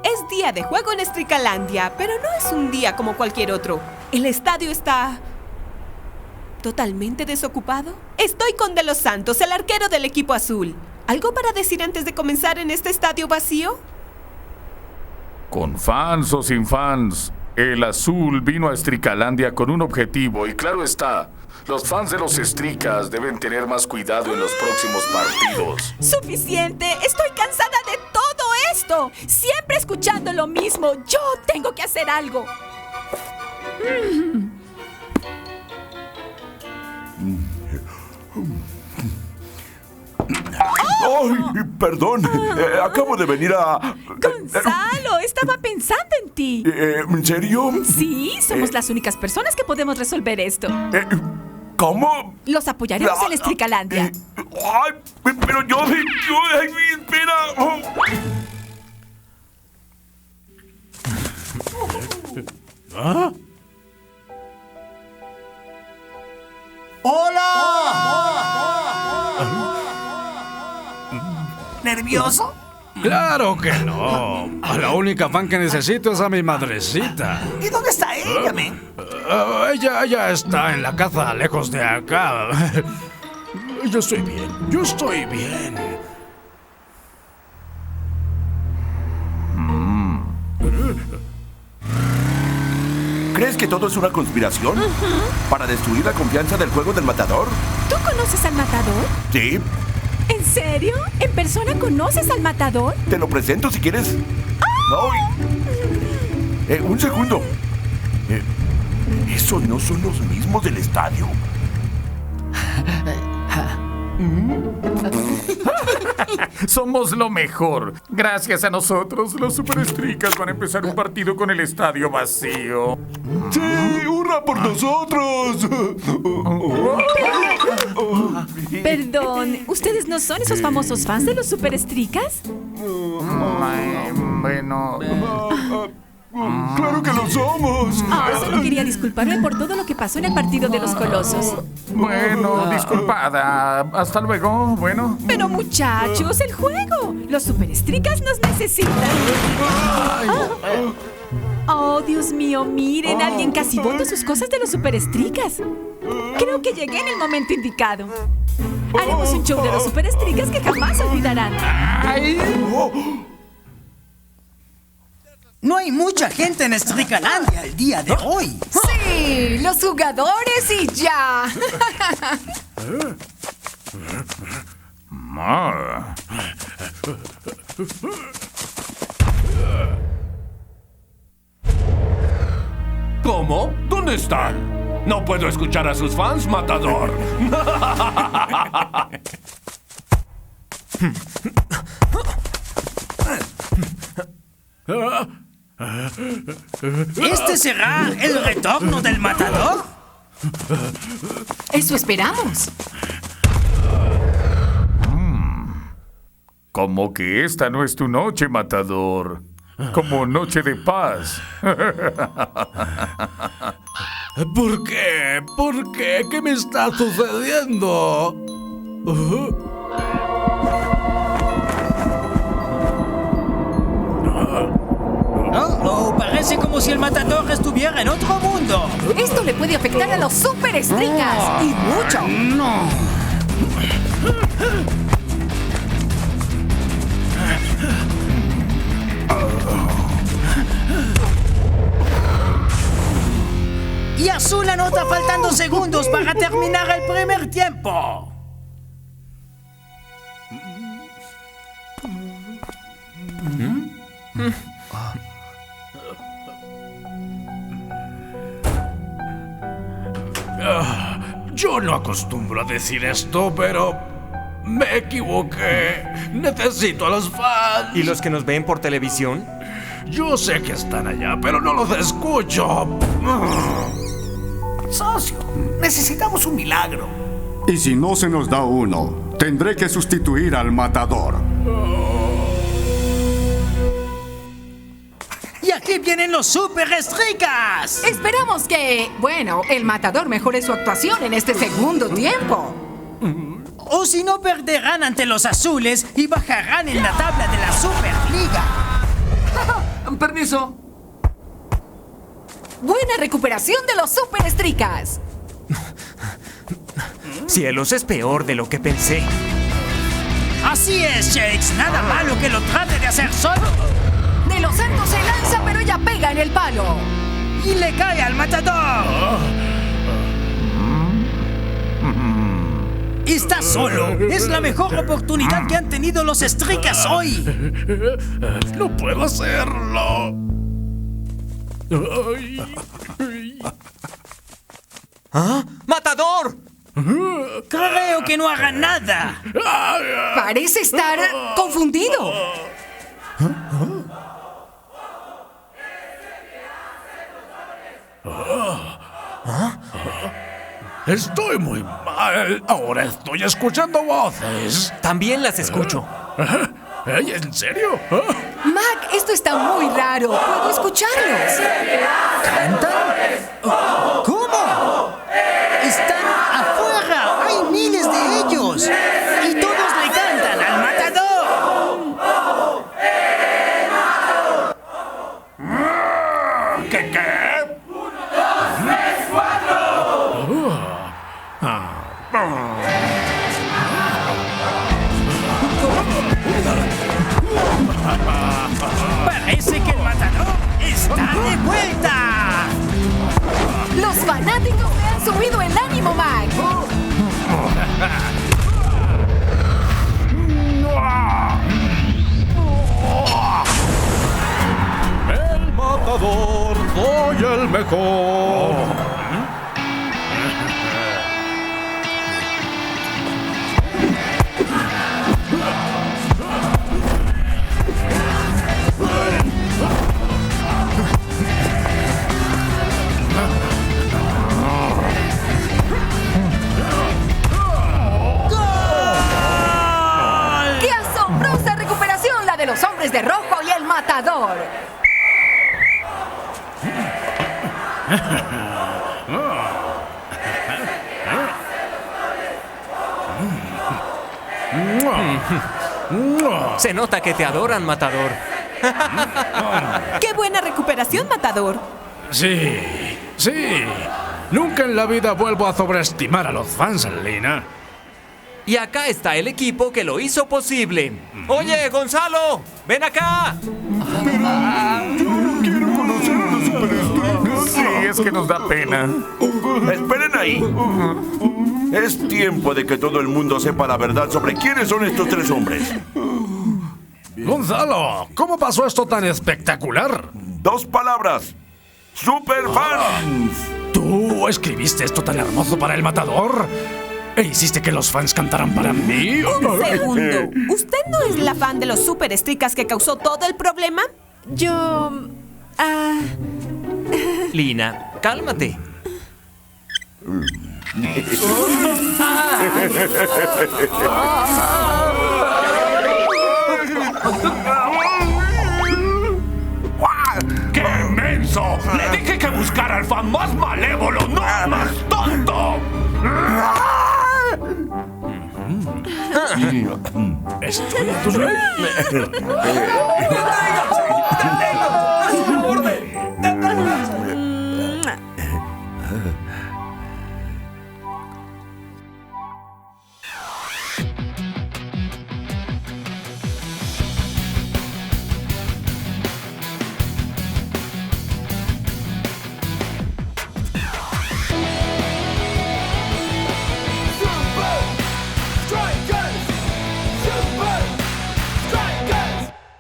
Es día de juego en Estricalandia, pero no es un día como cualquier otro. El estadio está totalmente desocupado. Estoy con De Los Santos, el arquero del equipo azul. ¿Algo para decir antes de comenzar en este estadio vacío? Con fans o sin fans, el azul vino a Estricalandia con un objetivo y claro está, los fans de los Estricas deben tener más cuidado en los próximos partidos. ¡Suficiente! ¡Estoy cansada de todo esto! Siempre escuchando lo mismo. Yo tengo que hacer algo. ¡Ay, perdón! Acabo de venir a... Gonzalo, estaba pensando en ti. ¿En serio? Sí, somos las únicas personas que podemos resolver esto. ¿Cómo? Los apoyaremos en Estricalandia. ¡Ay, pero yo... ¡Ay, espera! Oh. ¿Ah? ¿Nervioso? ¡Claro que no! A la única fan que necesito es a mi madrecita. ¿Y dónde está ella, men? Ella está en la casa lejos de acá. Yo estoy bien. ¿Crees que todo es una conspiración? ¿Para destruir la confianza del juego del matador? ¿Tú conoces al matador? Sí. ¿En serio? ¿En persona conoces al matador? Te lo presento si quieres. ¡Ay! Un segundo. ¿Esos no son los mismos del estadio? Somos lo mejor. Gracias a nosotros, los Superestricas van a empezar un partido con el estadio vacío. ¡Sí! ¡Hurra por nosotros! Perdón, ¿ustedes no son esos famosos fans de los Superestricas? Bueno... ¡Claro que lo somos! Solo quería disculparme por todo lo que pasó en el partido de los Colosos. Bueno, disculpada. Hasta luego, bueno. Pero muchachos, el juego. Los Superestricas nos necesitan. Oh, Dios mío, miren, alguien casi botó sus cosas de los Superestricas. Creo que llegué en el momento indicado. Haremos un show de los Superestricas que jamás olvidarán. No hay mucha gente en Estricalandia el día de hoy. Sí, los jugadores y ya. ¿Cómo? ¿Dónde están? No puedo escuchar a sus fans, matador. ¿Este será el retorno del matador? Eso esperamos. Como que esta no es tu noche, matador. Como noche de paz. ¿Por qué? ¿Por qué? ¿Qué me está sucediendo? Parece como si el matador estuviera en otro mundo. Esto le puede afectar a los Superestricas. Y mucho. No. Y Azul anota faltando segundos para terminar el primer tiempo. Yo no acostumbro a decir esto, pero me equivoqué. Necesito a los fans. ¿Y los que nos ven por televisión? Yo sé que están allá, pero no los escucho. Socio, necesitamos un milagro. Y si no se nos da uno, tendré que sustituir al matador. Y aquí vienen los Superestricas. Esperamos que, bueno, el matador mejore su actuación en este segundo tiempo. O si no, perderán ante los azules y bajarán en la tabla de la Superliga. Permiso. Buena recuperación de los superestricas. Cielos, es peor de lo que pensé. Así es, Shakes. Nada malo que lo trate de hacer solo. De los Santos se lanza, pero ella pega en el palo. Y le cae al matador. Está solo. Es la mejor oportunidad que han tenido los Stricas hoy. No puedo hacerlo. ¿Ah? ¡Matador! Creo que no haga nada. Parece estar confundido. Estoy muy mal. Ahora estoy escuchando voces. También las escucho. ¿Ey, en serio? Mac, esto está muy raro. Puedo escucharlos. ¿Cantan? ¿Cómo? Están afuera. Hay miles de ellos. Y todos le cantan al matador. ¿Qué? Parece que el matador está de vuelta. Los fanáticos me han subido el ánimo, Mac. El matador, soy el mejor. ¡Qué asombrosa recuperación la de los hombres de rojo y el matador! Se nota que te adoran, Matador. ¡Qué buena recuperación, matador! Sí. Nunca en la vida vuelvo a sobreestimar a los fans, Lina. Y acá está el equipo que lo hizo posible. Oye, Gonzalo, ven acá. Sí, es que nos da pena. Esperen ahí. Es tiempo de que todo el mundo sepa la verdad sobre quiénes son estos tres hombres. Gonzalo, ¿cómo pasó esto tan espectacular? 2 palabras. ¡Superfans! ¿Tú escribiste esto tan hermoso para el matador? ¿E hiciste que los fans cantaran para mí? Segundo, ¿usted no es la fan de los superestricas que causó todo el problema? Yo... Lina, cálmate. ¡Qué menso! Le dije que buscara al fan más malévolo, no al más tonto. Estoy a tus...